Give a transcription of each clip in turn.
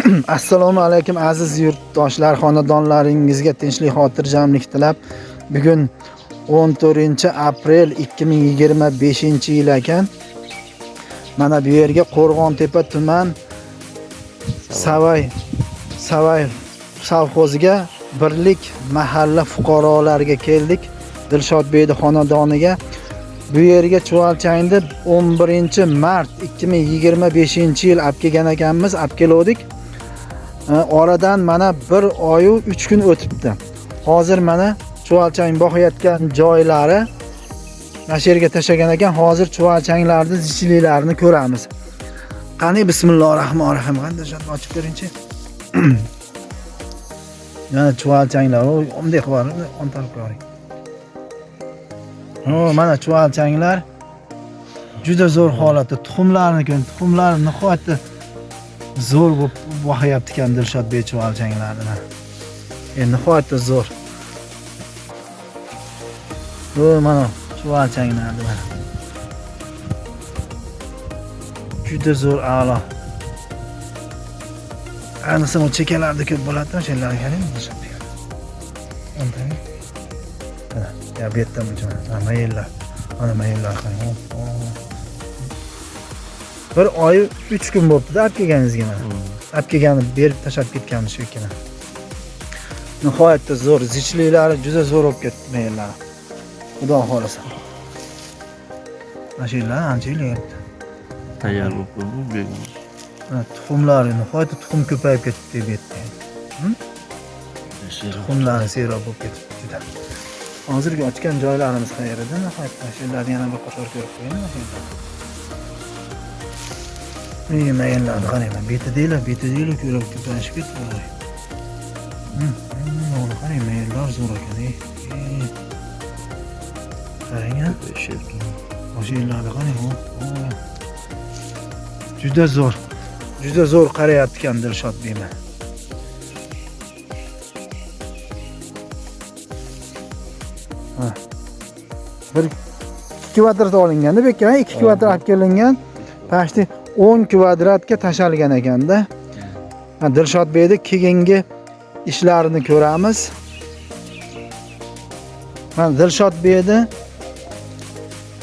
Assalomu alaykum aziz yurtdoshlar, xonadonlaringizga tinchlik, xotirjamlik tilab, bugun 14-aprel 2025-yil ekan. Mana bu yerga Qo'rg'ontepa tuman Savay savxoziga birlik mahalla fuqarolariga keldik. Dilshodbeydi xonadoniga. Bu yerga Chuvalchangda 11-mart 2025-yil olib kelgan ekanmiz, olib keldik. Oradan mana 1 oy 3 kun o'tibdi. Hozir mana Chuvalchang boqayotgan joylari mana shu yerga tashlagan ekan. Hozir Chuvalchanglarning zichliklarini ko'ramiz. Qani bismillahirrohmanirrohim. Qanday ochib ko'ringchi. Mana Chuvalchanglar, bunday qilib ontarib ko'ring. Mana Chuvalchanglar juda zo'r holatda. Tuxumlar nihoyatda zo'r bo'lib boqyapti ekan Dilshodbey Chuvalchanglarni. Nihoyatda zo'r. Mana Chuvalchanglarni mana. Juda zo'r a'lo. Ayniqsa o chekalarda ko'p bo'ladi, o'shalarga qarang Dilshodbey. Ya bu yerda mayillar. Mana mayillar qarang. 1 oy 3 kun bo'libdi-da olib kelganingizga mana. Olib kelganni berib tashlab ketganmiz shu ikkini. Nihoyatda zo'r, zichliklari juda zo'r bo'lib ketdi mayillari. Xudo xolasa. Mashinalar ancha yeyapti. Tayyor bo'lib bo'ldi. Tuxumlari nihoyatda tuxum ko'payib ketdi bu yerda. Tuxumlari seroq bo'lib ketdi juda. Hozirgi ochgan joylarimiz qayerda? Nihoyatda shularni yana bir qator ko'rib qo'ying. Mayillarni qarang, betidanglar ko'rib ko'payishib ketdi. Mana qarang, mayillar zo'r ekan. Qarang, mashinalarni qarang. Juda zo'r qarayapti ekan Dilshodbey. Bir 2 kvadrat olinganda bu ekan, 2 kvadrat olib kelingan. Pashti 10 kvadratga tashalgan ekanda. Dilshodbeyning keyingi ishlarini ko'ramiz. Mana Dilshodbeyning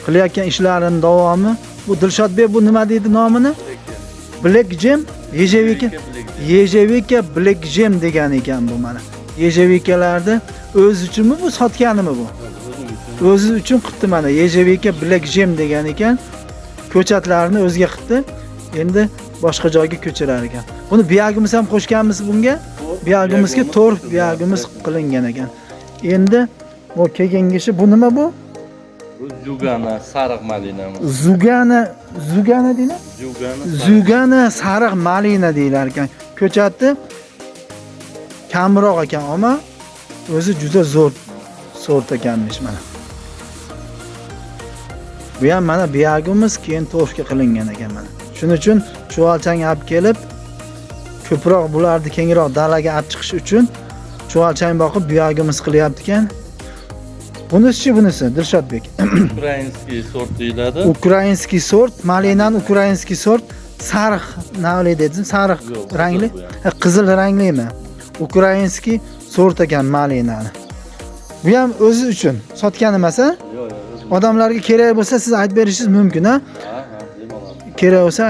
qilayotgan ishlarining davomi. Bu Dilshodbey bu nima deydi nomini? Black Gem, Yejevika Black Gem degan ekan bu mana. Yejevikalarni o'zi uchunmi bu, sotganimi bu? O'zi uchun qildi mana. Yejevika Black Gem degan ekan. Ko'chatlarni o'ziga qildi. Endi boshqa joyga ko'chirar ekan. Buni biyagimiz ham qo'shganmiz bunga. Biyagimizga to'rt biyagimiz qilingan ekan. Endi bu keyingisi bu nima bu? Bu Zugana sariq malinami. Zugana deylar? Zugana sariq malina deylar ekan. Ko'chati kamroq ekan, ammo o'zi juda zo'r sort ekanmish mana. Bu ham mana biyagimiz keyin to'shga qilingan ekan mana. Shuning uchun Chuvalchang olib kelib, ko'proq bularni kengroq dalaga olib chiqish uchun Chuvalchang boqib biyagimiz qilyapti ekan. Bunisi Dilshodbek. Ukrainskiy sort deyiladi. Ukrainskiy sort, malinan ukrainskiy sort, sariq navli dedim, sariq rangli, qizil ranglimi? Ukrainskiy sort ekan malinani. Bu ham o'zi uchun sotgan emas, a? Odamlarga kerak bo'lsa siz aytib berishingiz mumkin, a? Kerak bo'lsa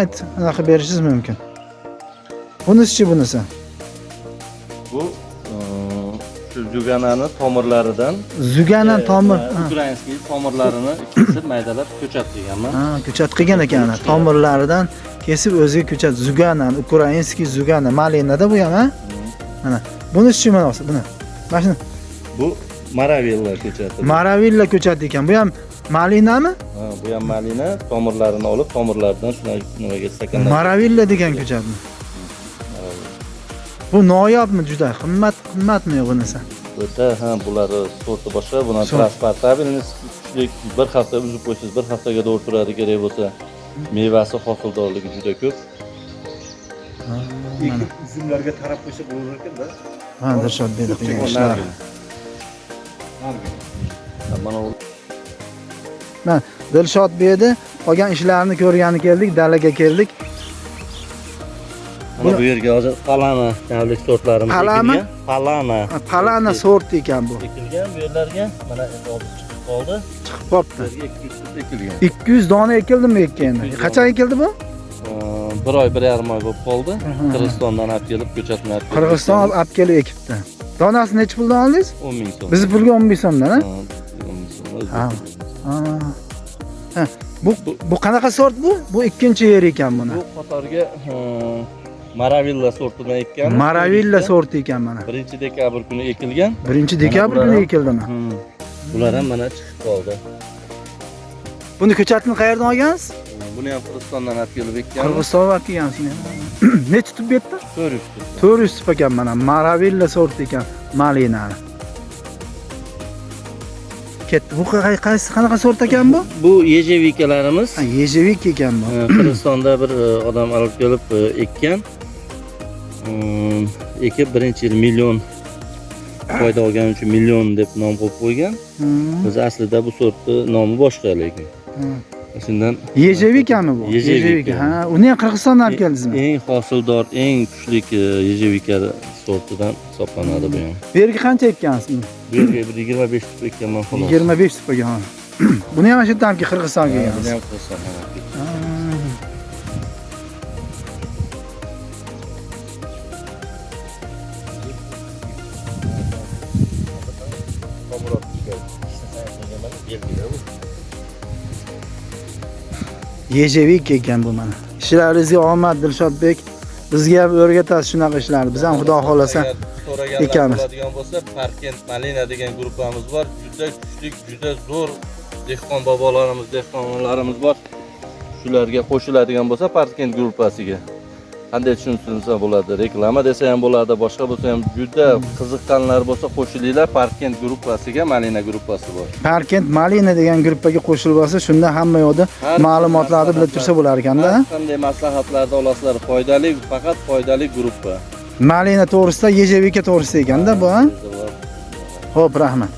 qilib berishingiz mumkin. Bunisi. Bu Zuganani tomirlaridan. Zugana tomir. Ukrainskiy tomirlarini kesib maydalab ko'chat deganman. Ko'chat qilgan ekan. Tomirlaridan kesib o'ziga ko'chat. Zugana, ukrainskiy Zugana malinada bu ham, a? Mana. Bunisi mana buni. Mana bu Maravilla ko'chati. Maravilla ko'chati ekan. Bu ham malinami? Bu ham malina, tomirlarini olib, tomirlardan nimaga stakanlar. Maravilla degan ko'chatmi? Bu noyobmi juda? Qimmatmi bunisi? O'ta, bular sorti boshqa, buni transportabilni kuchli, bir hafta uzib qo'ysiz, bir haftaga to'g'ri turadi kerak bo'lsa. Mevasi hosildorligi juda ko'p. Uzumlarga tarab qo'ysa bo'lar ekan-da. Dilshodbey qilgan ishlar. Mana Dilshodbeyni qolgan ishlarini ko'rgani keldik, dalaga keldik. Bu yerga hozir palana davlat sortlarimiz Palami? ekilgan. Palana. Palana sort ekan bu. Ekilgan bu yerlarga mana endi hozir chiqib qoldi. Chiqib qolibdi. Bu yerga 200 tut ekilgan. 200 dona ekildimi ekan? 200 Qachon ekildi bu? Bir oy, 1,5 oy bo'lib qoldi. Qirg'izistondan olib kelib ko'chatma. Qirg'iziston olib kelib ekibdi. Donasi necha puldan oldingiz? 10 ming so'm. Bizni pulga 10 ming so'mdan, ha? 10 ming so'm. Ha. Ha. Bu qanaqa sort bu? Bu ikkinchi yer ekan buni. Bu qatorga Maravilla sortidan ekkan. Maravilla sorti ekan mana. 1-dekabr kuni ekilgan. 1-dekabr kuni ekildimi? Bular ham mana chiqib qoldi. Buni ko'chatni qayerdan olgansiz? Buni ham Qirg'izistondan olib kelib ekkan. Qirg'izistondan olib kelgansiz. Necha tub betdi? 400 tut. 400 tub ekan mana. Maravilla sorti ekan. Malina. Ketdi. Bu qaysi qanaqa sort ekan bu? Bu yejevikalarimiz. Ha, yejevik ekan bu. Qirg'izistonda bir odam olib kelib ekkan. Ekib birinchi yil million foyda olgani uchun million deb nom qo'yib qo'ygan. Biz aslida bu sortni nomi boshqa lekin. Shundan Yejevikami bu? Yejevika. Ha, uni ham Qirg'izistondan olib keldingizmi? eng hosildor, eng kuchli yejevika sortidan hisoblanadi bu ham. Bu yerga qancha ekkansiz? Bu yerga bir 25 tup ekkanman xolos. 25 tub ekan. Buni ham shu yerdan Qirg'izistonga Buni kelgansiz. ham Qirg'izistondan olib keldim. Yejevik ekan bu mana. Ishlaringizga omad Dilshodbek. Bizga ham o'rgatasiz shunaqa ishlarni. Biz ham xudo xolasa ekamiz. Bo'ladigan bo'lsa, Parkent Malina degan guruhimiz bor. Juda kuchli, juda zo'r dehqon bobolarimiz, dehqonlarimiz bor. Shularga qo'shiladigan bo'lsa, Parkent guruhasiga. Qanday tushunsa bo'ladi, reklama desa ham bo'ladi, boshqa bo'lsa ham juda qiziqqanlar bo'lsa qo'shilinglar Parkent guruhasiga, Malina guruhasi bor. Parkent Malina degan guruhga qo'shilib olsa, shunda hamma yoqda ma'lumotlarni bilib tursa bo'lar ekanda. Qanday maslahatlarni olasizlar, foydali, faqat foydali guruh. Malina to'g'risida, yejevika to'g'risida ekanda bu, ha? Xo'p, rahmat.